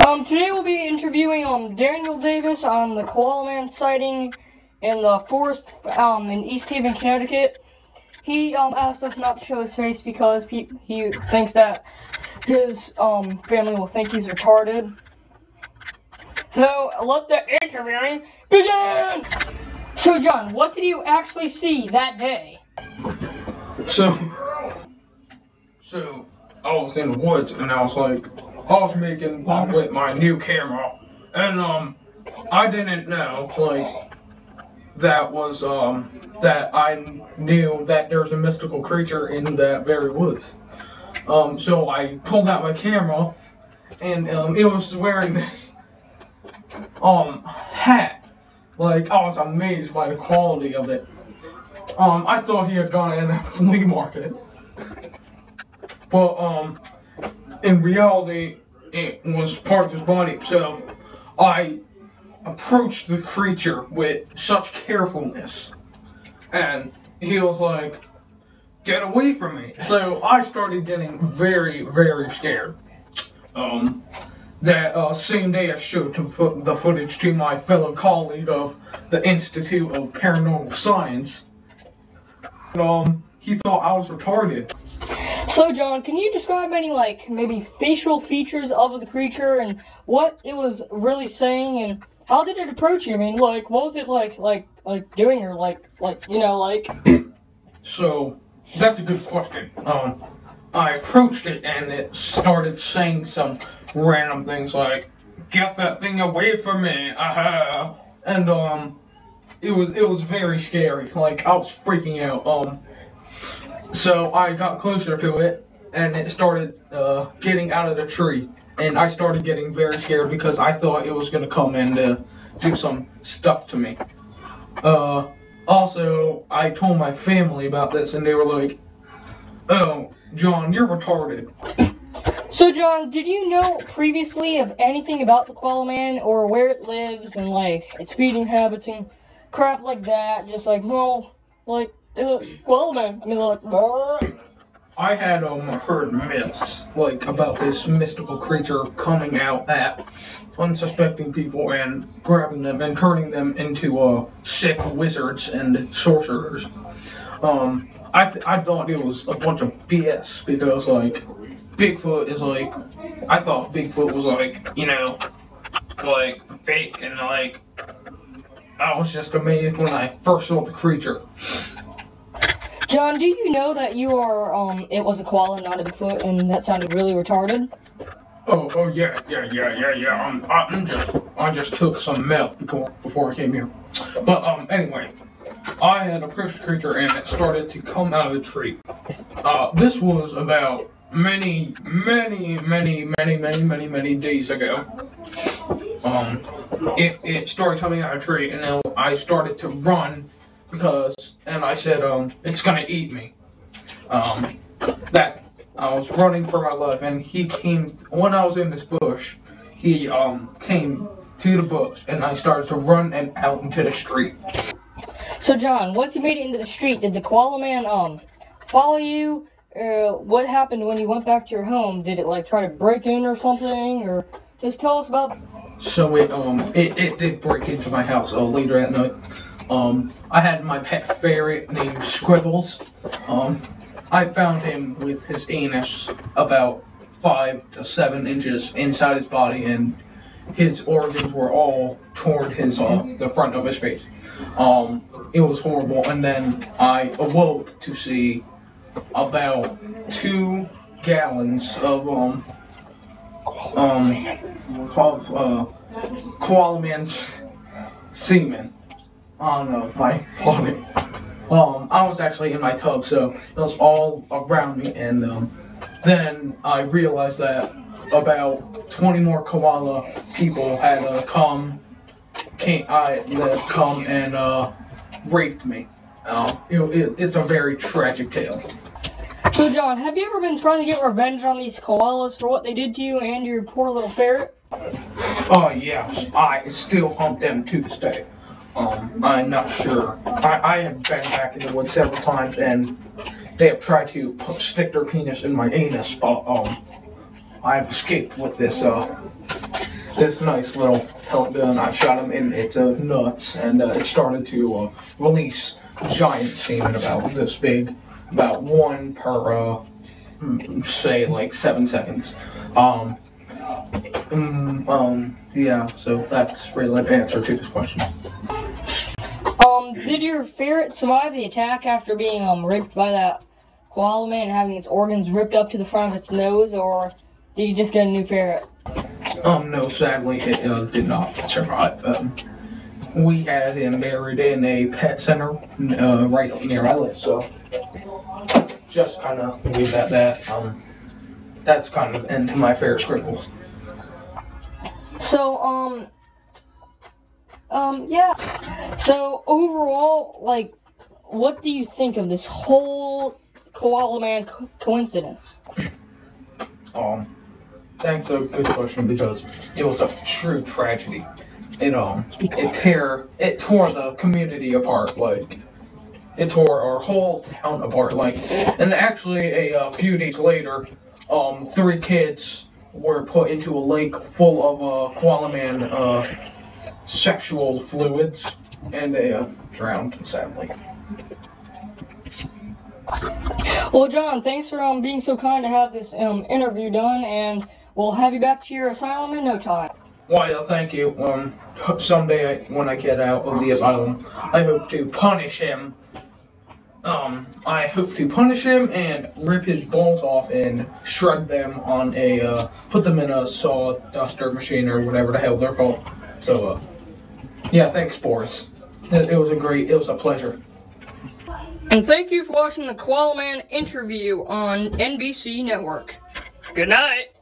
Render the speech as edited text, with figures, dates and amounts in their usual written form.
Today we'll be interviewing Daniel Davis on the Koala Man sighting in the forest in East Haven, Connecticut. He asked us not to show his face because he thinks that his family will think he's retarded. So let the interviewing begin! So John, what did you actually see that day? So I was in the woods and I was making with my new camera, and I didn't know that I knew that there's a mystical creature in that very woods. So I pulled out my camera and it was wearing this hat. I was amazed by the quality of it. I thought he had gone in a flea market. But in reality, it was part of his body. So I approached the creature with such carefulness, and he was like, "Get away from me!" So I started getting very, very scared. That same day I showed the footage to my fellow colleague of the Institute of Paranormal Science. And, he thought I was retarded. So John, can you describe any maybe facial features of the creature and what it was really saying and how did it approach you? I mean, what was it like doing or So that's a good question. I approached it and it started saying some random things like, "Get that thing away from me, aha!" And it was very scary. I was freaking out. So I got closer to it, and it started getting out of the tree, and I started getting very scared because I thought it was gonna come and do some stuff to me. Also, I told my family about this, and they were like, "Oh, John, you're retarded." So John, did you know previously of anything about the Koala Man or where it lives and its feeding habits and crap like that? Just Koala Man. I mean, I had heard myths about this mystical creature coming out at unsuspecting people and grabbing them and turning them into sick wizards and sorcerers. I thought it was a bunch of BS because Bigfoot is I thought Bigfoot was fake, and I was just amazed when I first saw the creature. John, do you know that you are it was a koala, not a Bigfoot, and that sounded really retarded? Oh yeah. I just took some meth before I came here. But anyway, I had approached the creature and it started to come out of the tree. This was about many days ago. It started coming out of the tree, and then I started to run and I said, it's gonna eat me. That I was running for my life, and he came when I was in this bush. He came to the bush, and I started to run and out into the street. So John, once you made it into the street, did the Koala Man follow you? What happened when you went back to your home? Did it try to break in or something, or just tell us about? So it did break into my house later at night. I had my pet ferret named Scribbles. I found him with his anus about 5 to 7 inches inside his body, and his organs were all toward the front of his face. It was horrible, and then I awoke to see about 2 gallons of Koala Man's semen on my body. I was actually in my tub, so it was all around me, and then I realized that about 20 more koala people had come and raped me. It's a very tragic tale. So John, have you ever been trying to get revenge on these koalas for what they did to you and your poor little ferret? Oh yes, I still hunt them to this day. I'm not sure. I have been back in the woods several times, and they have tried to stick their penis in my anus, but I've escaped with this this nice little pellet gun. I shot him in its nuts, and it started to release giant semen about this big, about one per, say, like 7 seconds. Yeah, so that's really the answer to this question. Did your ferret survive the attack after being raped by that koala man and having its organs ripped up to the front of its nose, or did you just get a new ferret? No, sadly, it did not survive. We had him buried in a pet center right near I live, so just kind of leave that at that. That's kind of into my ferret scribbles. So, yeah. So, overall, like, what do you think of this whole koala man coincidence? That's a good question because it was a true tragedy. It tore the community apart, like, it tore our whole town apart, like, and actually a few days later, 3 kids were put into a lake full of koala man sexual fluids, and they drowned, sadly. Well, John, thanks for being so kind to have this interview done, and we'll have you back to your asylum in no time. Why, thank you. Someday when I get out of the asylum, I hope to punish him. I hope to punish him and rip his balls off and shred them on put them in a sawduster machine or whatever the hell they're called. So, yeah, thanks, Boris. It was a pleasure. And thank you for watching the Koala Man interview on NBC Network. Good night.